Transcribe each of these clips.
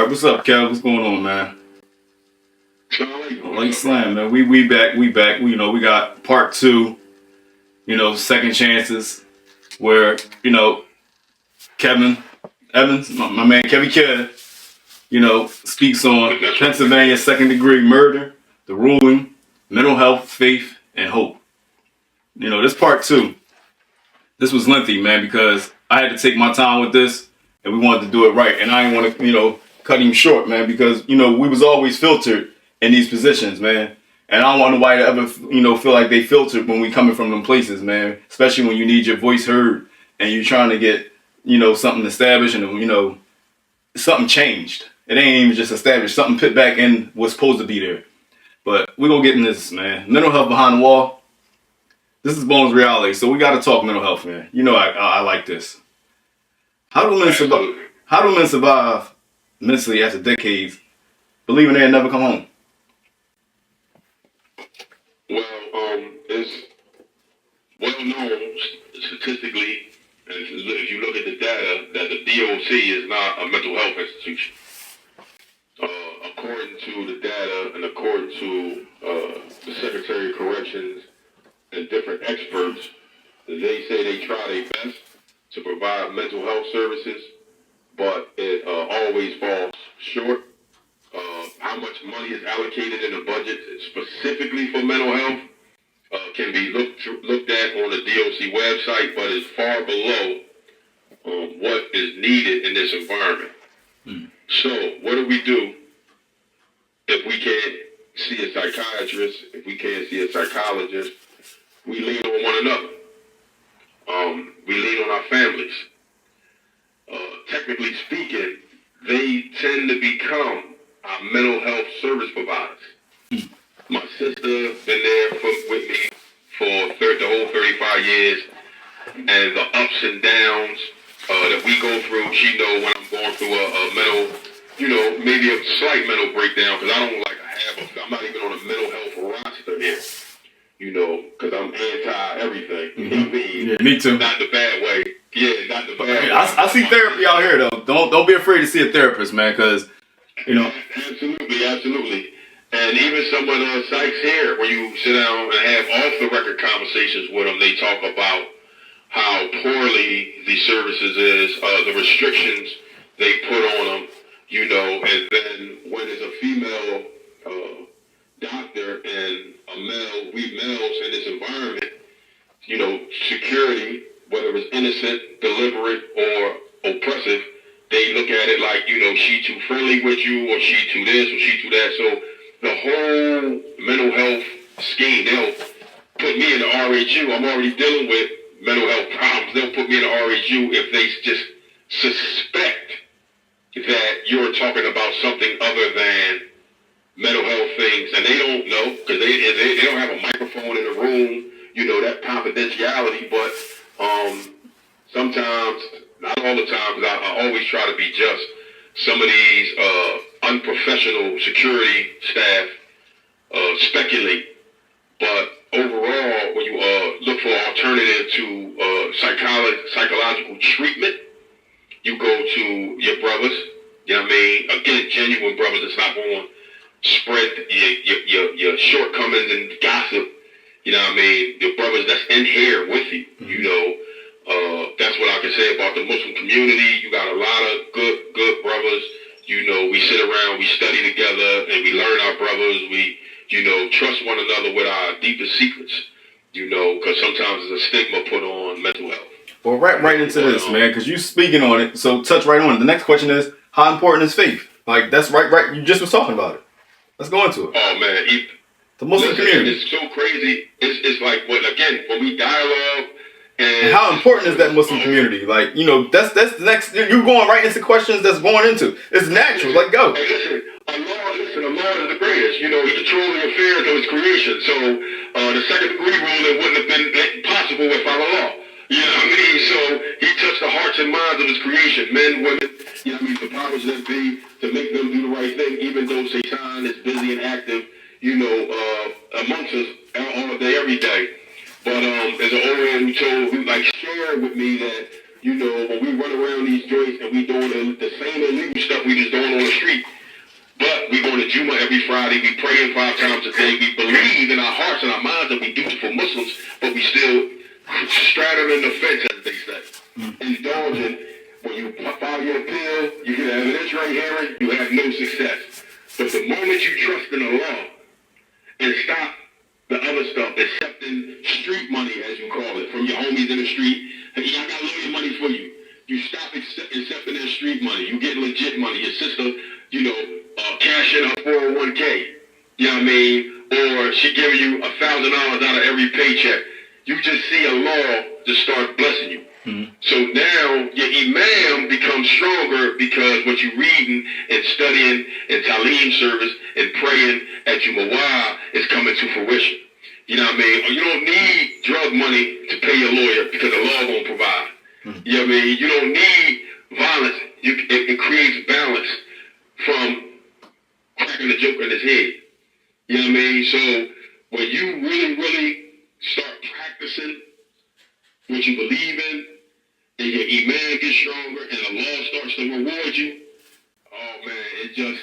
right, what's up, Kev? What's going on, man? Like Slam, man. We back. We got part 2. Second chances, where Kevin Evans, my man Kevin Kidd, speaks on Pennsylvania second-degree murder, the ruling, mental health, faith, and hope. This part 2. This was lengthy, man, because I had to take my time with this, and we wanted to do it right. And I didn't want to, cut him short, man, because, we was always filtered in these positions, man. And I don't want nobody to ever, feel like they filtered when we coming from them places, man. Especially when you need your voice heard and you're trying to get, something established and, something changed. It ain't even just established. Something put back in what's supposed to be there. But we're going to get in this, man. Mental health behind the wall. This is BonezReality, so we got to talk mental health, man. I like this. How do men survive mentally after decades, believing they'll never come home? Well, it's well known statistically, and if you look at the data, that the DOC is not a mental health institution. According to the data and according to the Secretary of Corrections and different experts, they say they try their best to provide mental health services, but it always falls short. How much money is allocated in the budget specifically for mental health can be looked at on the DOC website, but is far below what is needed in this environment. So what do? If we can't see a psychiatrist, if we can't see a psychologist, we lean on one another. We lean on our families. Technically speaking, they tend to become our mental health service providers. My sister been there with me for the whole 35 years, and the ups and downs that we go through, she know when I'm going through a mental, maybe a slight mental breakdown, because I don't I'm not even on a mental health roster here, because I'm anti-everything. Mm-hmm. You know what I mean? Yeah, me too. Not the bad way. Yeah, not the bad way. I see therapy out here, though. Don't be afraid to see a therapist, man, because, Absolutely. And even some of the sites here, where you sit down and have off-the-record conversations with them, they talk about how poorly the services is, the restrictions they put on them, and then when there's a female doctor and we males in this environment, security, whether it's innocent, deliberate, or oppressive, they look at it like, she too friendly with you, or she too this, or she too that. So the whole mental health scheme, they'll put me in the RHU. I'm already dealing with mental health problems. They'll put me in the RHU if they just suspect that you're talking about something other than mental health things, and they don't know, because they don't have a microphone in the room, that confidentiality, but sometimes, not all the time, because I always try to be just, some of these unprofessional security staff speculate, but overall, when you look for alternative to psychological treatment, you go to your brothers, again, genuine brothers that's not going to spread your shortcomings and gossip, your brothers that's in here with you, that's what I can say about the Muslim community. You got a lot of good brothers, we sit around, we study together, and we learn our brothers, we, trust one another with our deepest secrets, because sometimes there's a stigma put on mental health. Well, right into this, man, because you speaking on it, so touch right on it. The next question is, how important is faith? Like, that's right, you just was talking about it. Let's go into it. Oh, man. The Muslim community. It's so crazy. It's like, when we dialogue, and how important is that Muslim community? Like, that's the next, you're going right into questions that's going into. It's natural, like, go. Hey, listen, Allah is the greatest. He's controlling the affairs of his creation. So, the second degree ruling wouldn't have been possible without Allah. You know what I mean? So, he touched the hearts and minds of his creation. Men, women, the powers that be, to make them do the right thing, even though Satan is busy and active, amongst us all day, every day. But as an old man shared with me that, when we run around these joints and we doing the same illegal stuff we just doing on the street, Friday. We praying 5 times a day. We believe in our hearts and our minds that we dutiful Muslims, but we still straddling the fence, as they say. Indulging. When you file your appeal, you get an evidentiary hearing, you have no success. But the moment you trust in the law and stop the other stuff, accepting street money, as you call it, from your homies in the street, hey, I got lawyer money for you. You stop accepting that street money. You get legit money. Your sister, cashing her 401k. You know what I mean? Or she giving you $1,000 out of every paycheck. You just see a law just start blessing you. Mm-hmm. So now your imam becomes stronger because what you're reading and studying and Talim service and praying at your Mawah is coming to fruition. You know what I mean? Or you don't need drug money to pay your lawyer because the law won't provide. Mm-hmm. You know what I mean? You don't need violence. It creates balance from cracking the joker in his head. You know what I mean? So when you really, really start practicing what you believe in, and your iman gets stronger, and the law starts to reward you, oh man, it's just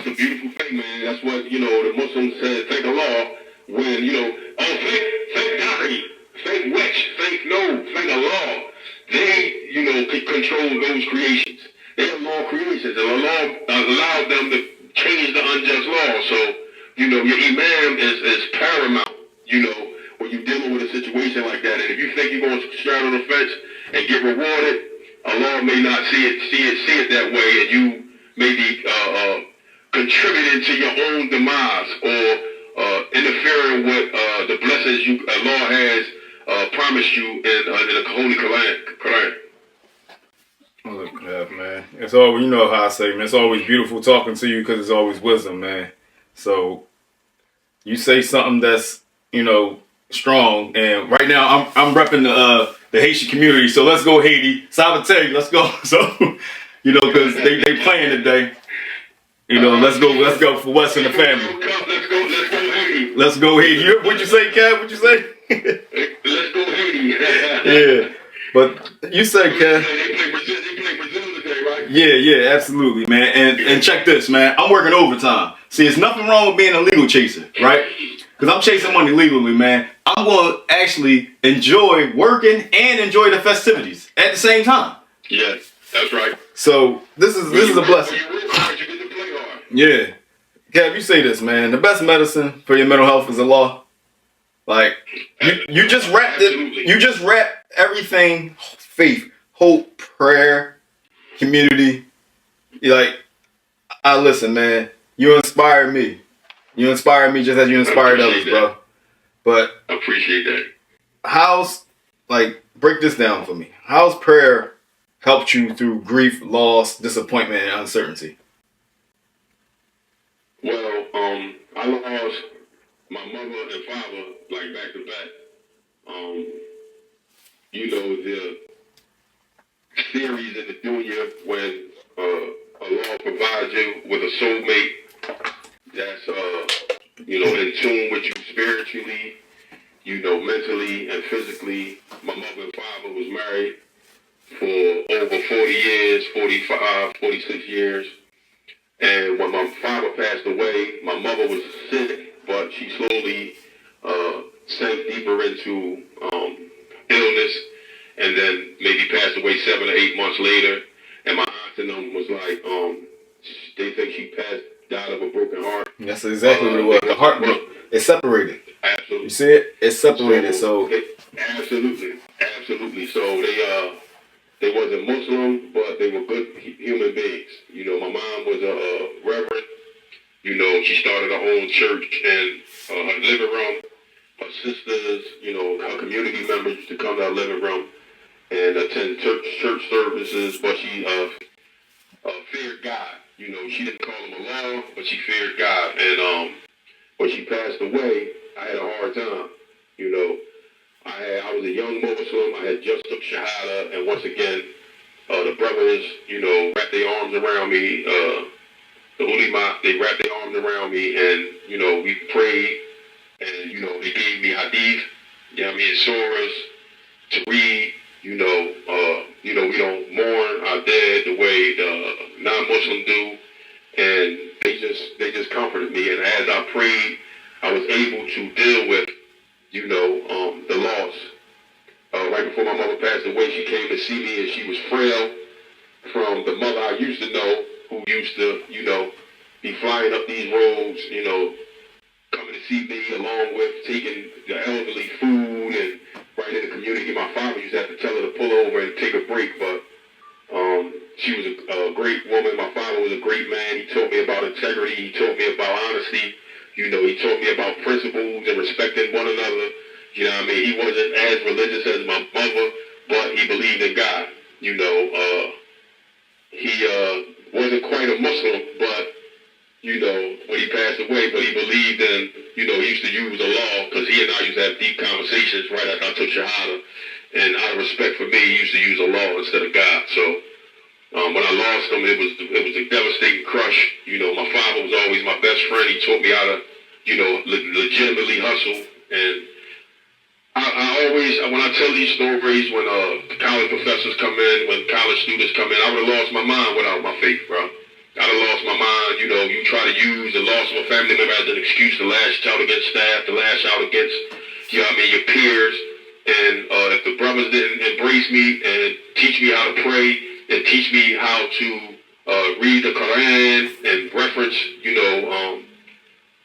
a beautiful thing, man. That's what, the Muslims said, thank Allah, when, thank God, thank which, thank Allah. They, can control those creations. They are law creations, and Allah allowed them to change the unjust law. So, your imam is paramount, when you're dealing with a situation like that. And if you think you're going to straddle the fence and get rewarded, Allah may not see it that way, and you may be contributing to your own demise or interfering with the blessings Allah has promised you in the Holy Quran. Look, man, it's always, how I say, man, it's always beautiful talking to you because it's always wisdom, man. So you say something that's, strong, and right now I'm repping the Haitian community. So let's go Haiti, Salvatore, let's go. So because they playing today. Let's go for West in the family. Let's go Haiti. What'd you say, Kev? What'd you say? Let's go Haiti. Yeah, but you said, Kev. They play Brazil today, right? Yeah, absolutely, man. And check this, man. I'm working overtime. See, there's nothing wrong with being a legal chaser, right? Because I'm chasing money legally, man. I'm going to actually enjoy working and enjoy the festivities at the same time. Yes, that's right. So this is a blessing. When you work hard, you get to play hard. Yeah. Kev, you say this, man. The best medicine for your mental health is Allah. Like, you just wrapped it. You just wrapped everything: faith, hope, prayer, community. You're like, I listen, man. You inspire me. You inspire me just as you inspired others, bro. But I appreciate that. Break this down for me. How's prayer helped you through grief, loss, disappointment, and uncertainty? Well, I lost my mother and father back to back. The theories in the dunya when Allah provides you with a soulmate that's in tune with you spiritually, mentally and physically. My mother and father was married for over 40 years, 45, 46 years. And when my father passed away, my mother was sick, but she slowly sank deeper into illness, and then maybe passed away 7 or 8 months later. And my aunt and them was like, they think she died of a broken heart. That's exactly what it was. The heart broke. It's separated. Absolutely. You see it? It's separated. Absolutely. So they wasn't Muslim, but they were good human beings. My mom was a reverend. She started her own church in her living room. Her sisters, her community members used to come to her living room and attend church services, but she feared God. She didn't call him Allah, but she feared God. And when she passed away, I had a hard time. I was a young Muslim. I had just took Shahada, and once again, the brothers, wrapped their arms around me. The ulama, they wrapped their arms around me, and we prayed, and they gave me hadith, surahs to read. We don't mourn our dead the way the non-Muslim do. and they just comforted me. And as I prayed, I was able to deal with, the loss. Right before my mother passed away, she came to see me, and she was frail from the mother I used to know, who used to, be flying up these roads, coming to see me, along with taking the elderly food, and right in the community. My father used to have to tell her to pull over and take a break, but she was a great woman. My father was a great man. He taught me about integrity. He taught me about honesty. He taught me about principles and respecting one another. You know what I mean? He wasn't as religious as my mother, but he believed in God. He wasn't quite a Muslim, but, when he passed away, but he believed in, he used to use the law, because he and I used to have deep conversations right after I took Shahada. And out of respect for me, he used to use the law instead of God. So when I lost him, it was a devastating crush. My father was always my best friend. He taught me how to, legitimately hustle. And I always, when I tell these stories, when college professors come in, when college students come in, I would have lost my mind without my faith, bro. I'd have lost my mind. You try to use the loss of a family member as an excuse to lash out against staff, to lash out against, your peers. And if the brothers didn't embrace me and teach me how to pray and teach me how to read the Quran and reference,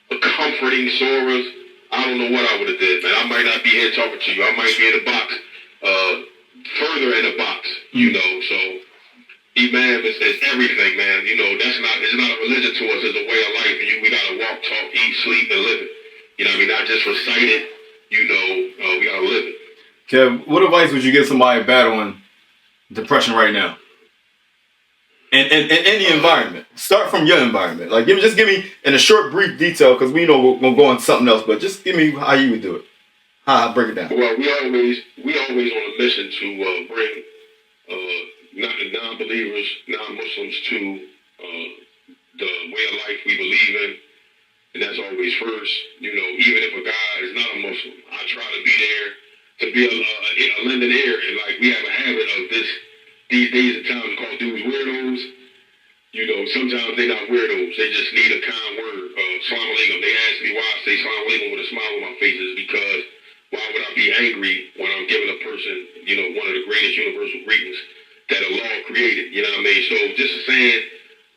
the comforting surahs, I don't know what I would have did, man. I might not be here talking to you. I might be in the box, further in the box, So Imam is everything, man. It's not a religion to us. It's a way of life. And we gotta walk, talk, eat, sleep, and live it. Not just recite it. We gotta live it. Kev, what advice would you give somebody battling depression right now? And the environment. Start from your environment. Like, give me in a short, brief detail, because we know we're gonna go on something else. But just give me how you would do it. How break it down. Well, we always on a mission to bring non-believers, non-Muslims to the way of life we believe in, and that's always first. Even if a guy is not a Muslim, I try to be there to be a lending ear. And like, we have a habit of this these days and times called dudes weirdos. Sometimes they're not weirdos. They just need a kind word. Salam alaikum. They ask me why I say salam alaikum with a smile on my face. Is because why would I be angry when I'm giving a person, one of the greatest universal greetings that Allah created? You know what I mean? So just saying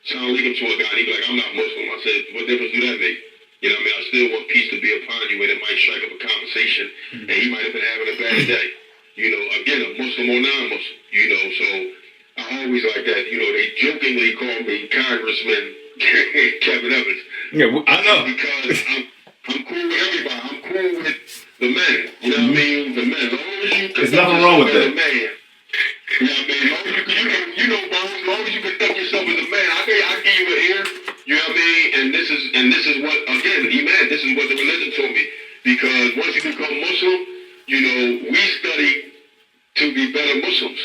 salam alaikum to a guy, he'd be like, I'm not Muslim. I said, what difference do that make? You know what I mean? I still want peace to be upon you, and it might strike up a conversation, and he might have been having a bad day. Again, a Muslim or non-Muslim, so I always like that. They jokingly call me Congressman Kevin Evans. Yeah, I know. Because I'm cool with everybody. I'm cool with the men. You know what I mean? The men. As long as you There's nothing wrong with that. Man, you know what I mean? As long as you conduct yourself as a man, I give you an ear. You know what I mean? And this is what, again, Iman, this is what the religion told me. Because once you become Muslim, we study to be better Muslims.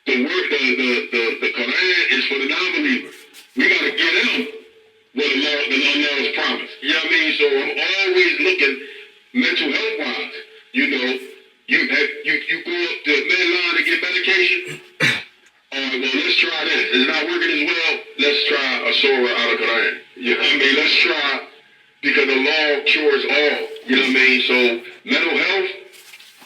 The Quran is for the non-believer. We got to get them what the law is promised. You know what I mean? So I'm always looking mental health wise. You go up to the medline to get medication. All right, well, let's try this. It's not working as well. Let's try a surah out of Quran. You know what I mean? Let's try, because the law cures all. You know what I mean? So mental health,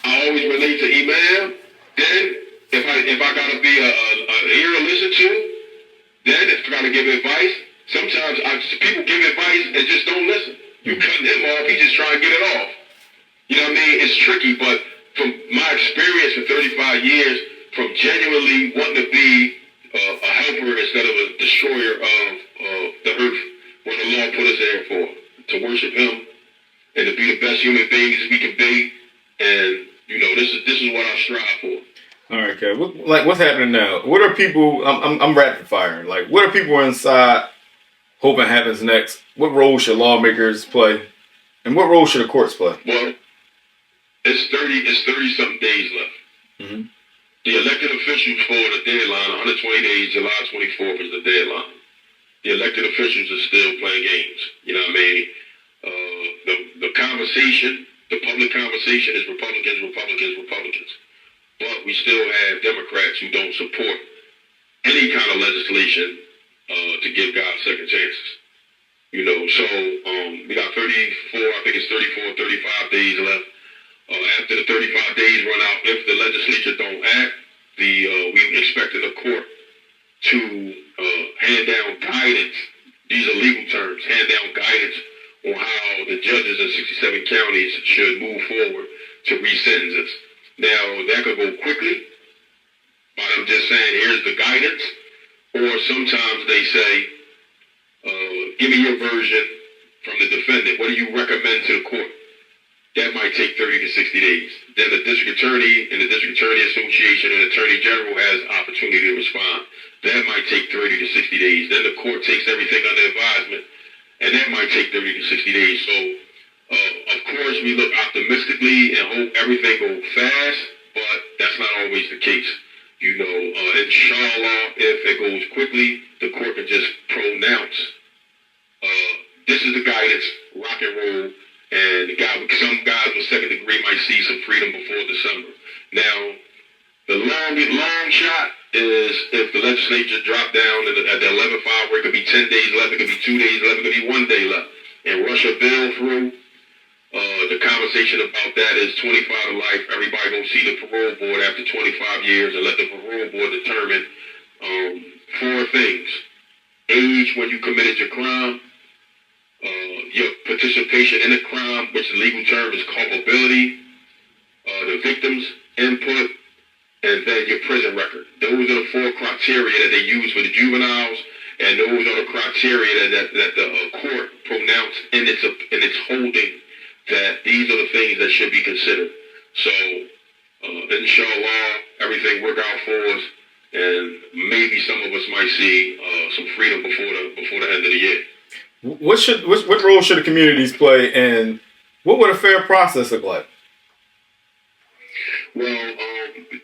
I always relate to Imam. Then if I gotta be an ear to listen to, then if I gotta give advice, sometimes people give advice and just don't listen. You cutting him off, he just trying to get it off. You know what I mean? It's tricky, but from my experience for 35 years, from genuinely wanting to be a helper instead of a destroyer of the earth, what the Lord put us there for, to worship Him and to be the best human beings we can be. And this is what I strive for. All right, okay. What's happening now? What are people? I'm rapid fire. Like, what are people inside hoping happens next? What role should lawmakers play, and what role should the courts play? Well, it's 30 something days left. Mm-hmm. The elected officials for the deadline, 120 days, July 24th is the deadline. The elected officials are still playing games. You know what I mean? The conversation, the public conversation is Republicans. But we still have Democrats who don't support any kind of legislation to give God second chances. You know, so we got 34, I think it's 34, 35 days left. After the 35 days run out, if the legislature don't act, we expecting the court to hand down guidance. These are legal terms. Hand down guidance on how the judges in 67 counties should move forward to re-sentence us. Now, that could go quickly by them just saying, here's the guidance. Or sometimes they say, give me your version from the defendant. What do you recommend to the court? That might take 30 to 60 days. Then the district attorney and the district attorney association and attorney general has opportunity to respond. That might take 30 to 60 days. Then the court takes everything under advisement, and that might take 30 to 60 days. So, of course, we look optimistically and hope everything goes fast, but that's not always the case. You know, inshallah, if it goes quickly, the court can just pronounce, this is the guidance, rock and roll. And some guys with second degree might see some freedom before December. Now, the long shot is if the legislature drop down at the 11th hour, it could be 10 days left, it could be 2 days left, it could be 1 day left, and rush a bill through. The conversation about that is 25 to life. Everybody gonna see the parole board after 25 years and let the parole board determine 4 things: age when you committed your crime, your participation in a crime, which the legal term is culpability, the victim's input, and then your prison record. Those are the 4 criteria that they use for the juveniles, and those are the criteria that the court pronounced in its holding that these are the things that should be considered. So, inshallah, everything work out for us, and maybe some of us might see some freedom before the end of the year. What role should the communities play, and what would a fair process look like? Well,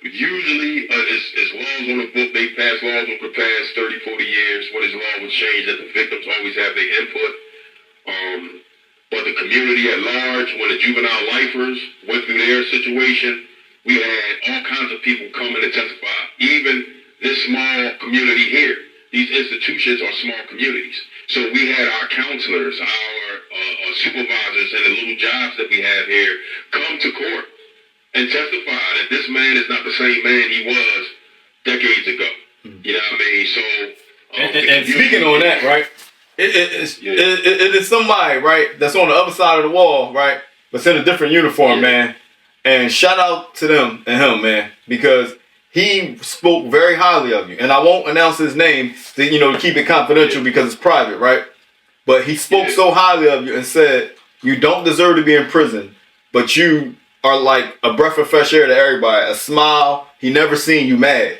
usually, as laws on the book, they pass laws over the past 30, 40 years. When this law was changed, that the victims always have their input. But the community at large, when the juvenile lifers went through their situation, we had all kinds of people coming to testify. Even this small community here, these institutions are small communities. So we had our counselors, our supervisors, and the little jobs that we have here come to court and testify that this man is not the same man he was decades ago. You know what I mean? So, and speaking on that, right? It is somebody, right, that's on the other side of the wall, right, but in a different uniform, man. And shout out to them and him, man, because he spoke very highly of you. And I won't announce his name to keep it confidential because it's private, right? But he spoke so highly of you and said, you don't deserve to be in prison, but you are like a breath of fresh air to everybody. A smile. He never seen you mad.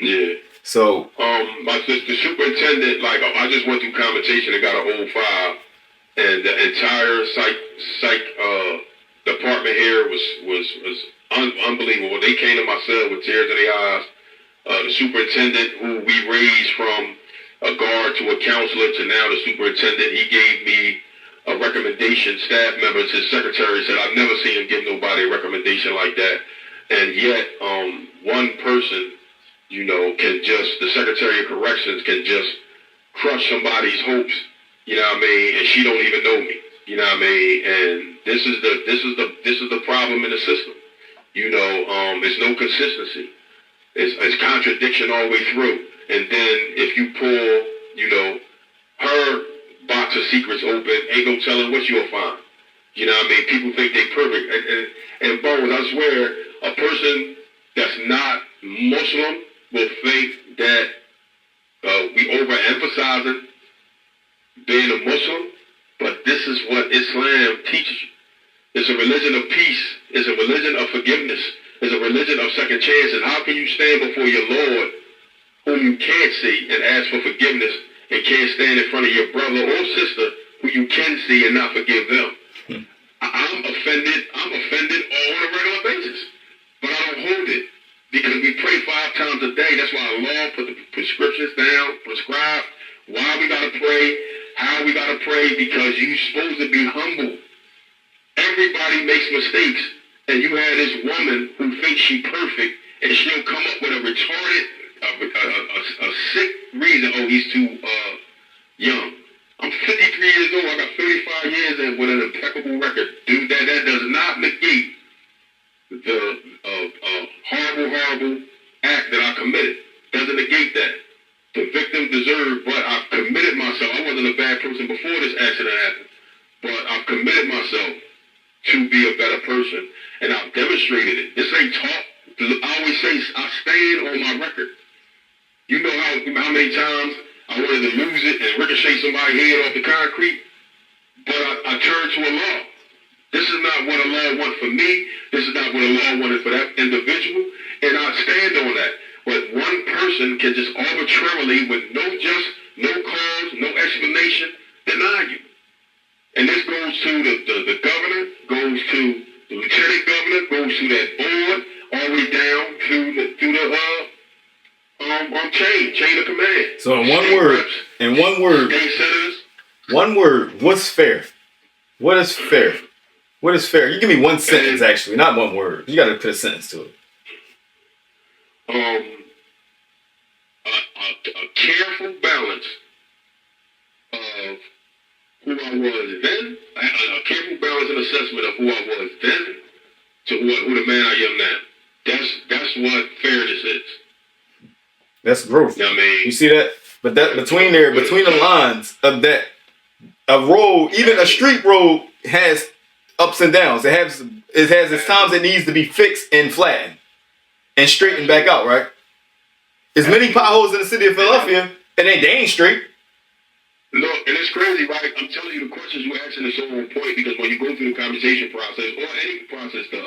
Yeah. So, the superintendent, I just went through commutation and got a whole file, and the entire psych department here was unbelievable. They came to my cell with tears in their eyes. The superintendent, who we raised from a guard to a counselor to now the superintendent, he gave me a recommendation. Staff members, his secretary said, I've never seen him give nobody a recommendation like that. And yet, one person, the Secretary of Corrections can just crush somebody's hopes, you know what I mean, and she don't even know me, you know what I mean, and this is the problem in the system, there's no consistency, it's contradiction all the way through, and then if you pull, her box of secrets open, ain't no telling what you'll find, you know what I mean, people think they perfect, and Bones, I swear, a person that's not Muslim will think that we overemphasizing being a Muslim, but this is what Islam teaches you. It's a religion of peace. It's a religion of forgiveness. It's a religion of second chances. How can you stand before your Lord, whom you can't see, and ask for forgiveness, and can't stand in front of your brother or sister, who you can see, and not forgive them? I'm offended on a regular basis, but I don't hold it. Because we pray 5 times a day. That's why Allah put the prescriptions down, prescribe why we got to pray, how we got to pray, because you're supposed to be humble. Everybody makes mistakes. And you have this woman who thinks she's perfect, and she'll come up with a retarded a sick reason. Oh, he's too young. I'm 53 years old. I got 35 years and with an impeccable record. Dude, that does not negate the horrible act that I committed. Doesn't negate that. The victim deserved, but I've committed myself. I wasn't a bad person before this accident happened, but I've committed myself to be a better person, and I've demonstrated it. This ain't talk. I always say I stand on my record. You know how many times I wanted to lose it and ricochet somebody's head off the concrete, but I turned to Allah. This is not what Allah wants for me. This is not what Allah wanted for that individual, and I stand on that. But one person can just arbitrarily, with no cause, no explanation, deny you. And this goes to the governor, goes to the lieutenant governor, goes to that board, all the way down through the chain of command. So in one word, what's fair? What is fair? What is fair? You give me one sentence, actually, not one word. You got to put a sentence to it. A careful balance of who I was then, a careful balance and assessment of who I was then to who the man I am now. That's what fairness is. That's growth. You know what I mean? You see that? But that between the lines of that, a road, even a street road, has ups and downs. It has its times it needs to be fixed and flattened and straightened back out, right? There's many potholes in the city of Philadelphia, and they ain't straight. Look, and it's crazy, right? I'm telling you, the questions you're asking are so on point, because when you go through the conversation process, or any process, the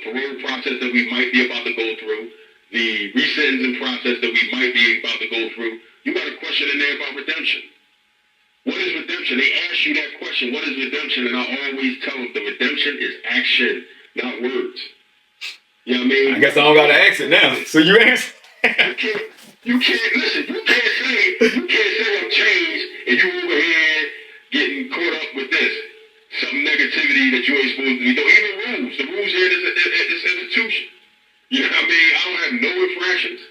parole process that we might be about to go through, the resentencing process that we might be about to go through, you got a question in there about redemption. What is redemption? They ask you that question, what is redemption? And I always tell them the redemption is action, not words. You know what I mean? I guess I don't gotta ask it now. So you answer. You can't listen. You can't say I'm changed and you over here getting caught up with this. Some negativity that you ain't supposed to be doing. Even rules. The rules here in this institution. You know what I mean? I don't have no infractions.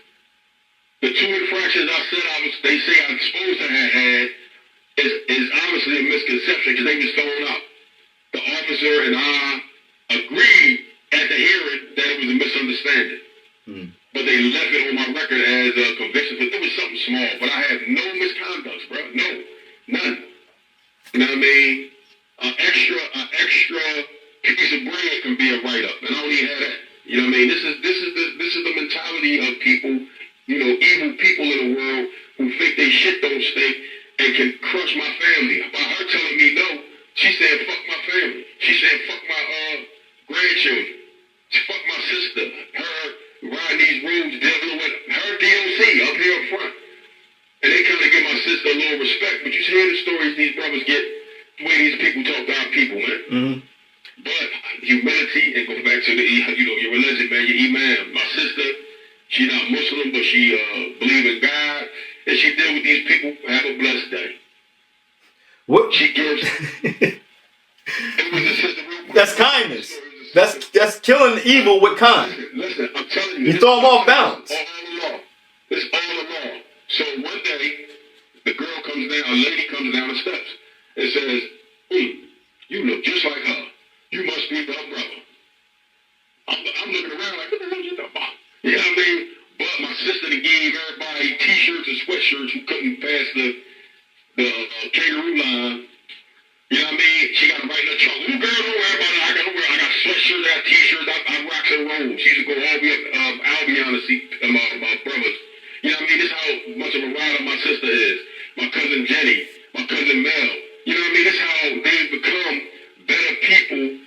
The 2 infractions I said they say I'm supposed to have had is obviously a misconception, because they was thrown out. The officer and I agreed at the hearing that it was a misunderstanding. But they left it on my record as a conviction. But it was something small. But I have no misconducts, bro. No. None. You know what I mean? An extra piece of bread can be a write-up. And I don't even have that. You know what I mean? This is the mentality of people, you know, evil people in the world who think they shit don't stink and can crush my family. By her telling me no, she said fuck my family. She said fuck my grandchildren. Fuck my sister. Her riding these roads dealing with her DOC up here in front. And they kind of give my sister a little respect. But you hear the stories these brothers get, the way these people talk to our people, man. Mm-hmm. But humility, and go back to your religion, man, your imam. My sister, she not Muslim, but she believe in God. And she deal with these people. Have a blessed day. What? She gives. It was a sister. That's kindness. That's killing evil with kind. Listen, I'm telling you. You throw them off balance. All the law. It's all the law. So one day, the girl comes down, a lady comes down the steps and says, you look just like her. You must be her brother. I'm looking around like, what the hell you talking about? You know what I mean? But my sister gave everybody t-shirts and sweatshirts who couldn't pass the kangaroo line. You know what I mean? She got to write in the trunk. Little girl, don't worry about it. I got sweatshirts, I got t-shirts, I rock and roll. She used to go all the way up Albion to see my brothers. You know what I mean? This is how much of a rider my sister is. My cousin Jenny, my cousin Mel. You know what I mean? This is how they've become better people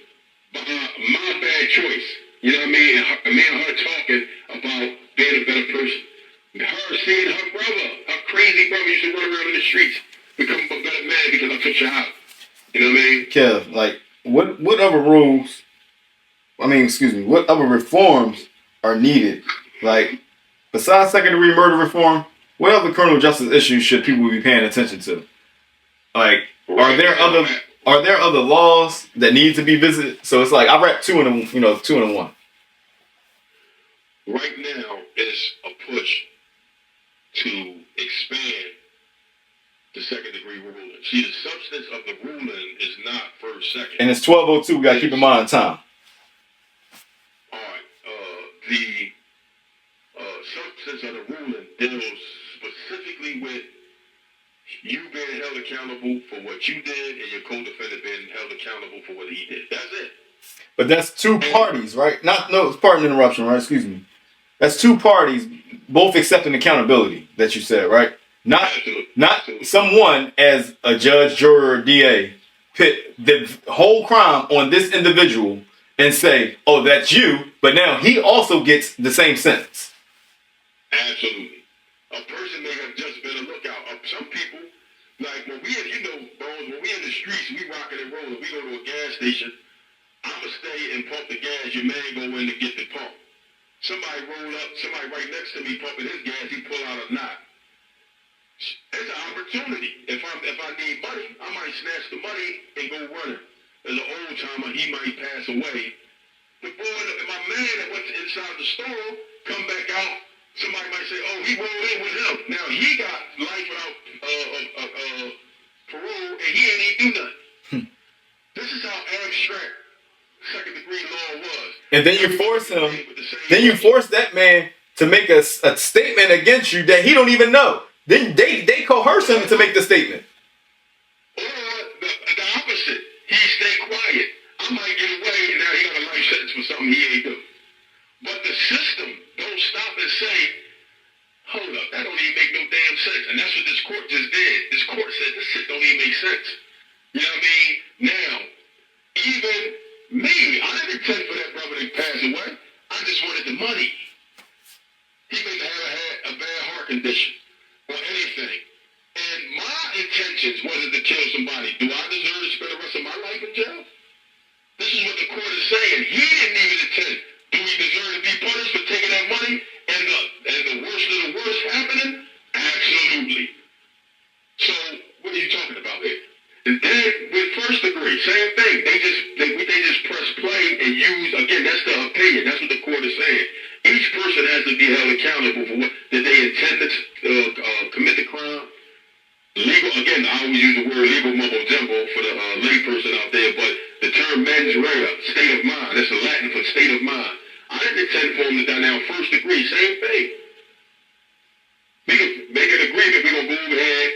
by my bad choice. You know what I mean? And me and her talking about being a better person. Her seeing her brother, her crazy brother used to run around in the streets, become a better man because I took you out. You know what I mean? Kev, like, what other rules, what other reforms are needed? Like, besides second-degree murder reform, what other criminal justice issues should people be paying attention to? Like, are there other laws that need to be visited? So it's like, I wrap two in one. right now is a push to expand the second-degree ruling. See, the substance of the ruling is not first, second. And it's 12:02. We got to keep in mind time. All right. The substance of the ruling deals specifically with you being held accountable for what you did and your co-defendant being held accountable for what he did. That's it. But that's two parties, right? Pardon the interruption, right? Excuse me. That's two parties both accepting accountability that you said, right? Not someone as a judge, juror, or DA put the whole crime on this individual and say, oh, that's you, but now he also gets the same sentence. Absolutely. A person may have just been a lookout. Some people, like when we in the streets, we rocking and rolling. We go to a gas station, I'ma stay and pump the gas. Your man go in to get the pump. Somebody roll up, somebody right next to me pumping his gas, he pull out a knot. It's an opportunity. If I need money, I might snatch the money and go running. As an old timer, he might pass away. The boy, my man that went inside the store, come back out. Somebody might say, "Oh, he rolled in with him." Now he got life without parole, and he ain't even do nothing. This is how abstract second-degree law was. And then you force him. Then you force that man to make a statement against you that he don't even know. Then they coerce him to make the statement. Or the opposite. He stay quiet. I might get away, and now he got a life sentence for something he ain't do. But the system don't stop and say, hold up, that don't even make no damn sense. And that's what this court just did. This court said this shit don't even make sense. You know what I mean? Now, even me, I didn't intend for that brother to pass away. I just wanted the money. He may have had a bad heart condition or anything. And my intentions wasn't to kill somebody. Do I deserve to spend the rest of my life in jail? This is what the court is saying. He didn't even intend. Do we deserve to be punished for taking that money and the worst of the worst happening? Absolutely. So what are you talking about here? And then with first degree, same thing. They just press play and use, again, that's the opinion. That's what the court is saying. Each person has to be held accountable for what did they intend to commit the crime. Legal, again, I always use the word legal mumbo jumbo for the lay person out there, but the term mens rea, state of mind, that's the Latin for state of mind. I didn't intend for him to die. Now, first degree, same thing. We can make an agreement, we're going to go over here,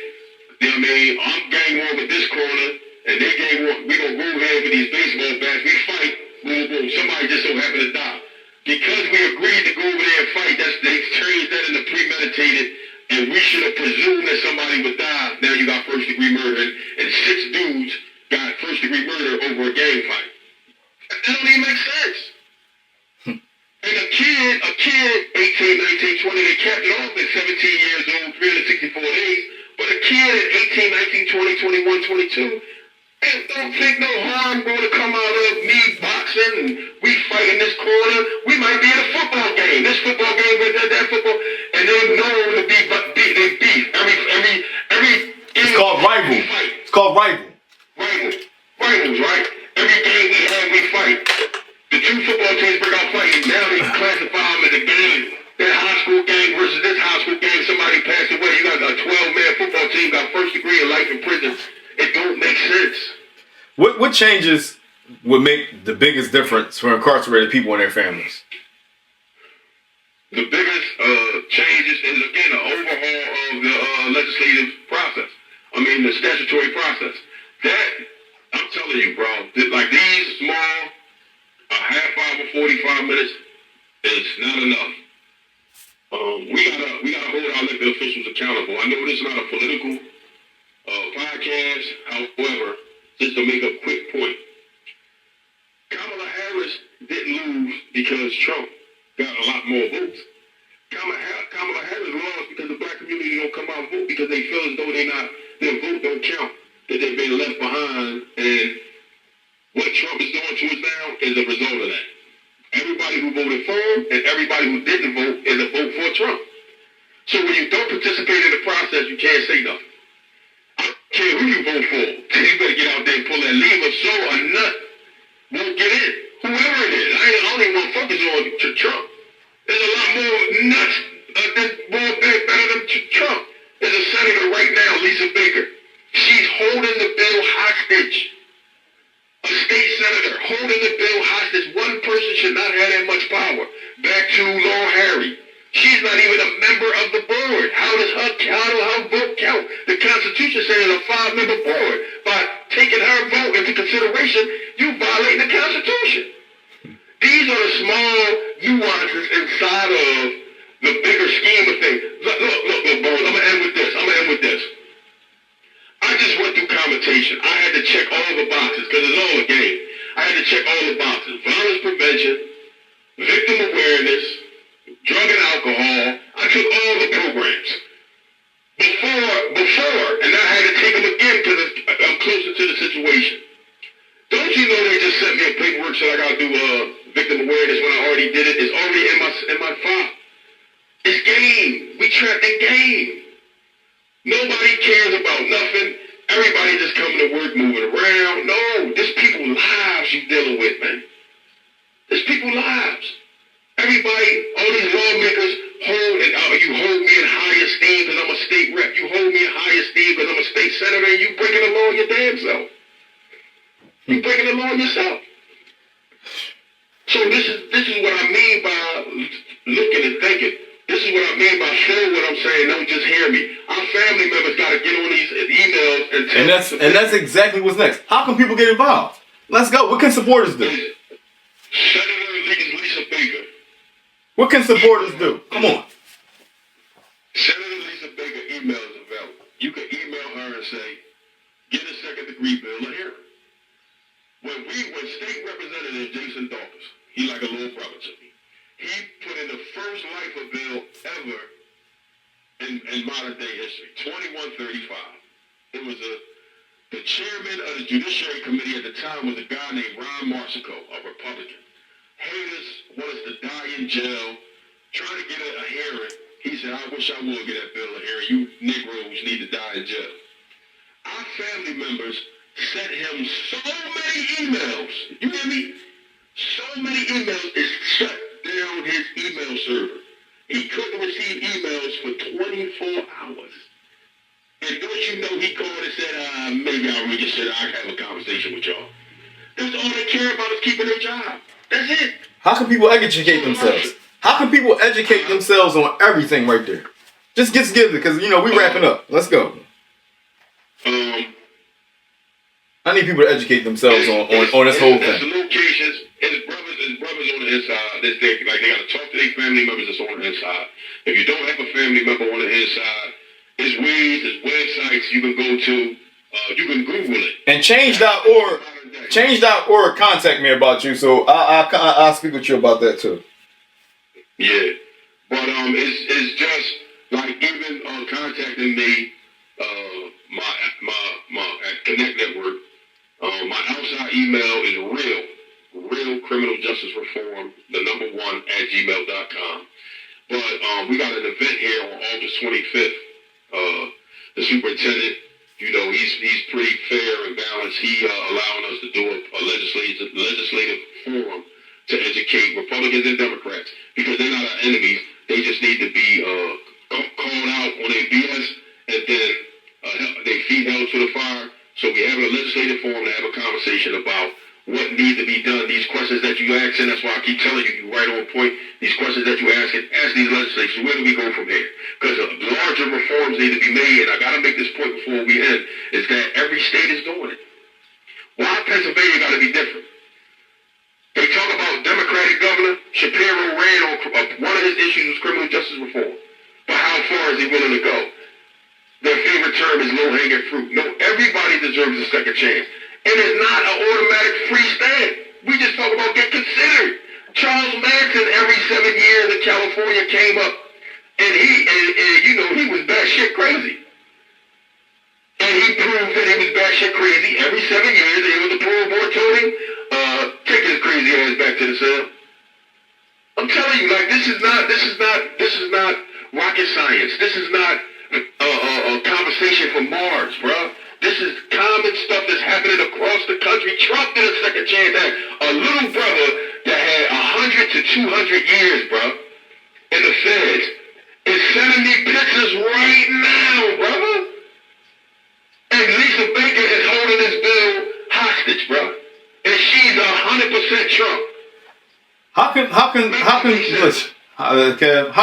you know what I mean, I'm gang war with this corner, and they gang war, we're going to go over here with these baseball bats, we fight, boom, boom, somebody just so happen to die. Because we agreed to go over there and fight, they changed that into premeditated, and we should have presumed that somebody would die. Now you got first-degree murder, and 6 dudes got first-degree murder over a gang fight. That don't even make sense. And a kid, 18, 19, 20, they capped it off at 17 years old, 364 days. But a kid at 18, 19, 20, 21, 22, and don't think no harm going to come out of me boxing and we fight in this corner. We might be in a football game. This football game with that football, and they're known to be they beef. Every it's called rival. It's called rival. Rivals, right? Every game we have, we fight. The 2 football teams break out fighting. Now they classify them as a game. That high school game versus this high school game. Somebody passed away. You got a 12-man football team got first degree of life in prison. It don't make sense. What changes would make the biggest difference for incarcerated people and their families? The biggest changes is, again, an overhaul of the legislative process. I mean, the statutory process. That, I'm telling you, bro, like these small, a half hour, 45 minutes is not enough. We gotta hold our elected officials accountable. I know this is not a political podcast, however, just to make a quick point. Kamala Harris didn't lose because Trump got a lot more votes. Kamala Harris lost because the black community don't come out and vote because they feel as though their vote don't count, that they've been left behind, and what Trump is doing to us now is a result of that. Everybody who voted for him and everybody who didn't vote is a vote for Trump. So when you don't participate in the process, you can't say nothing. I don't care who you vote for. You better get out there and pull that lever so a nut won't get in. Whoever it is. I don't even want to focus on Trump. There's a lot more nuts better than Trump. There's a senator right now, Lisa Baker. She's holding the bill hostage. A state senator holding the bill hostage. One person should not have that much power. Back to Laura Harry. She's not even a member of the board. How does her vote count? The Constitution says it's a 5-member board. By taking her vote into consideration, you violate the Constitution. These are the small nuances inside of the bigger scheme of things. Look, boys, I'm going to end with this. I just went through commutation. I had to check all the boxes because it's all a game. I had to check all the boxes. Violence prevention, victim awareness, drug and alcohol. I took all the programs. Before, and I had to take them again because I'm closer to the situation. Don't you know they just sent me a paperwork so I got to do victim awareness when I already did it? It's already in my file. It's game. We trapped in game. Nobody cares about nothing. Everybody just coming to work, moving around. No, this people's lives you dealing with, man. This people's lives. Everybody, all these lawmakers you hold me in high esteem because I'm a state rep. You hold me in high esteem because I'm a state senator, and you breaking the law your damn self. You breaking the law yourself. So this is what I mean by looking and thinking. This is what I mean by feel what I'm saying. Don't just hear me. Our family members got to get on these emails and tell. And that's exactly what's next. How can people get involved? Let's go. What can supporters do? Senator Lisa Baker. What can supporters do? Come on. Senator Lisa Baker email is available. You can email her and say, get a second-degree bill of hearing. When State Representative Jason Dawkins, he like a little brother to me. He put in the first lifer bill ever in modern day history, 2135. It was the chairman of the Judiciary Committee at the time was a guy named Ron Marsico, a Republican. Haters want us to die in jail, trying to get a hearing. He said, I wish I would get that bill of hearing. You Negroes need to die in jail. Our family members sent him so many emails. You hear me? So many emails. It shut down his email server. He couldn't receive emails for 24 hours. And don't you know he called and said, maybe I'll read it. I'll have a conversation with y'all. That's all they care about is keeping their job. That's it. How can people educate themselves? How can people educate themselves on everything right there? Just get together because, we wrapping up. Let's go. I need people to educate themselves on this whole thing. There's locations. His brothers on the inside. They got to talk to their family members that's on the inside. If you don't have a family member on the inside, there's ways, there's websites you can go to. You can Google it. And Change.org contact me about you, so I'll speak with you about that too. Yeah, but it's just like even contacting me, my at ConnectNetwork. My outside email is real criminal justice reform, the #1 at gmail.com. But we got an event here on August 25th. The superintendent, he's pretty fair and balanced. He allowing us to do a legislative forum to educate Republicans and Democrats because they're not our enemies. They just need to be called out on their BS and then they feet held to the fire. So we have a legislative forum to have a conversation about what needs to be done. These questions that you ask, and that's why I keep telling you, you're right on point. These questions that you ask these legislators. Where do we go from here? Because larger reforms need to be made, and I got to make this point before we end, is that every state is doing it. Why Pennsylvania got to be different? They talk about Democratic governor. Shapiro ran on one of his issues was criminal justice reform. But how far is he willing to go? Their favorite term is low-hanging fruit. No, everybody deserves a second chance. And it's not an automatic free stand. We just talk about get considered. Charles Manson every 7 years in California came up and he was batshit crazy. And he proved that he was batshit crazy every 7 years. And when the parole board told him, take his crazy ass back to the cell. I'm telling you, like this is not rocket science. This is not a conversation from Mars, bro. This is common stuff that's happening across the country. Trump did a second chance act. A little brother that had 100 to 200 years, bro. and the feds is sending me pictures right now, brother. And Lisa Baker is holding this bill hostage, bro. And she's 100% Trump. How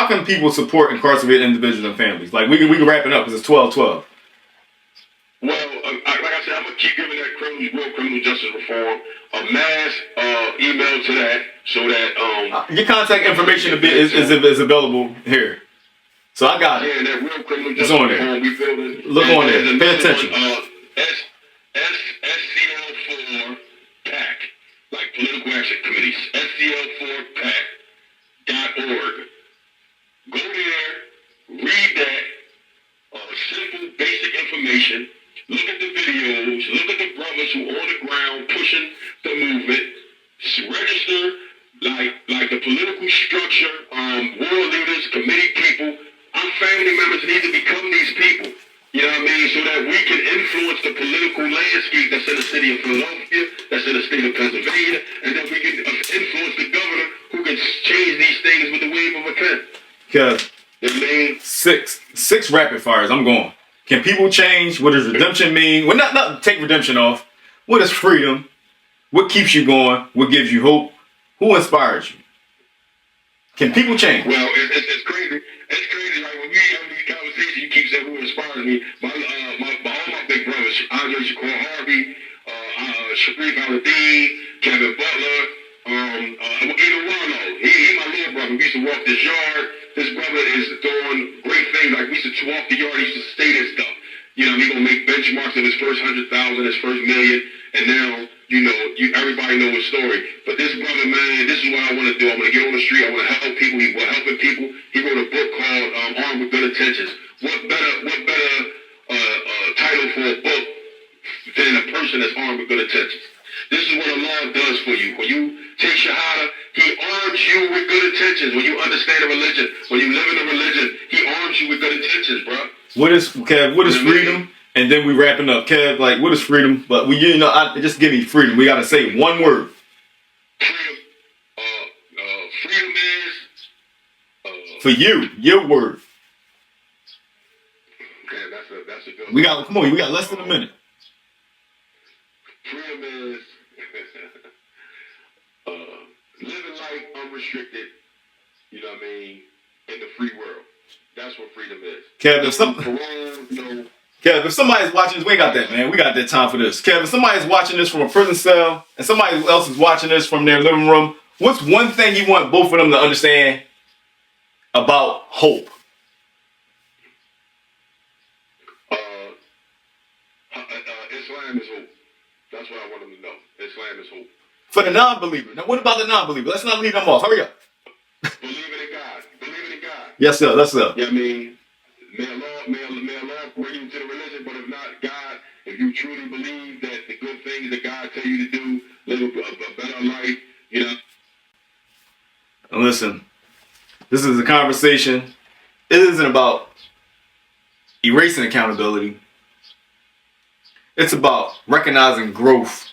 can people support incarcerated individuals and families? Like we can wrap it up because it's 12:12. Well, like I said, I'm gonna keep giving that real criminal justice reform a mass email to that so that your contact information is available here. So I got it. Yeah, that real criminal justice reform we building. Look on there. Pay attention. SCL4 PAC, like political action committees. SCL4PAC.org. Go there, read that. Simple, basic information. Look at the videos. Look at the brothers who are on the ground pushing the movement. Register like the political structure, world leaders, committee people. Our family members need to become these people. You know what I mean? So that we can influence the political landscape that's in the city of Philadelphia, that's in the state of Pennsylvania, and that we can influence the governor who can change these things with the wave of a pen. Because you know what I mean? Six rapid fires. I'm going. Can people change? What does redemption mean? Well, not take redemption off. What is freedom? What keeps you going? What gives you hope? Who inspires you? Can people change? Well, it's crazy. It's crazy. Like when we have these conversations, you keep saying who inspires me. All my big brothers, Andre Shakur Harvey, Sharif Al-Addin, Kevin Butler, even Ronald. He my little brother. We used to walk this yard. This brother is doing great things. Like we used to walk the yard. He used to say this stuff. You know, he gonna make benchmarks of his first 100,000, his first million, and now. Everybody know his story. But this brother, man, this is what I want to do. I'm going to get on the street. I want to help people. He's helping people. He wrote a book called Armed with Good Intentions. What better title for a book than a person that's armed with good intentions? This is what Allah does for you. When you take Shahada, He arms you with good intentions. When you understand a religion, when you live in a religion, He arms you with good intentions, bro. What is freedom? And then we wrapping up. Kev, like, what is freedom? But just give me freedom. We got to say one word. Freedom is... For you, your word. Okay, that's a good one. Come on, we got less than a minute. Freedom is living life unrestricted, you know what I mean, in the free world. That's what freedom is. Kev, if somebody's watching this, we ain't got that, man. We got that time for this. Kev, if somebody's watching this from a prison cell and somebody else is watching this from their living room, what's one thing you want both of them to understand about hope? Islam is hope. That's what I want them to know. Islam is hope. For the non-believer. Now, what about the non-believer? Let's not leave them off. Hurry up. Believing in God. Believing in God. Yes, sir. Yes, sir. Yeah, I mean, may Allah bring you to the religion, but if not, God, if you truly believe that the good things that God tell you to do, live a better life, you know. And listen, this is a conversation. It isn't about erasing accountability. It's about recognizing growth.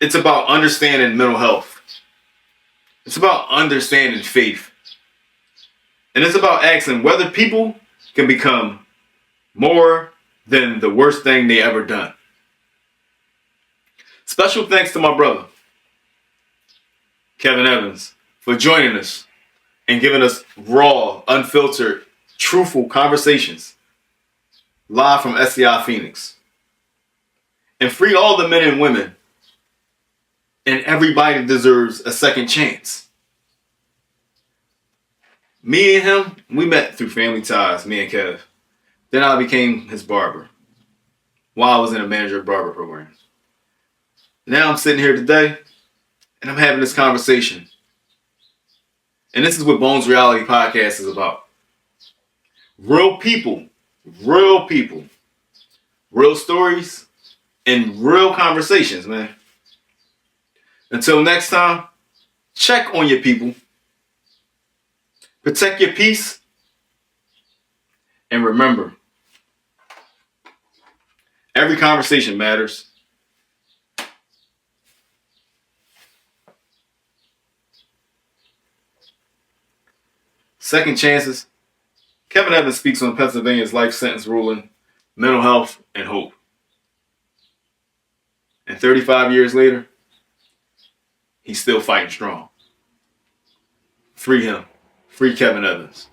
It's about understanding mental health. It's about understanding faith. And it's about asking whether people can become more than the worst thing they ever done. Special thanks to my brother, Kevin Evans, for joining us and giving us raw, unfiltered, truthful conversations live from SCI Phoenix. And free all the men and women. And everybody deserves a second chance. Me and him, we met through family ties, me and Kev. Then I became his barber while I was in a manager barber program. Now I'm sitting here today and I'm having this conversation. And this is what BonezReality podcast is about. Real people, real stories, and real conversations, man. Until next time, check on your people. Protect your peace. And remember, every conversation matters. Second chances. Kevin Evans speaks on Pennsylvania's life sentence ruling, mental health, and hope. And 35 years later, he's still fighting strong. Free him. Free Kevin Evans.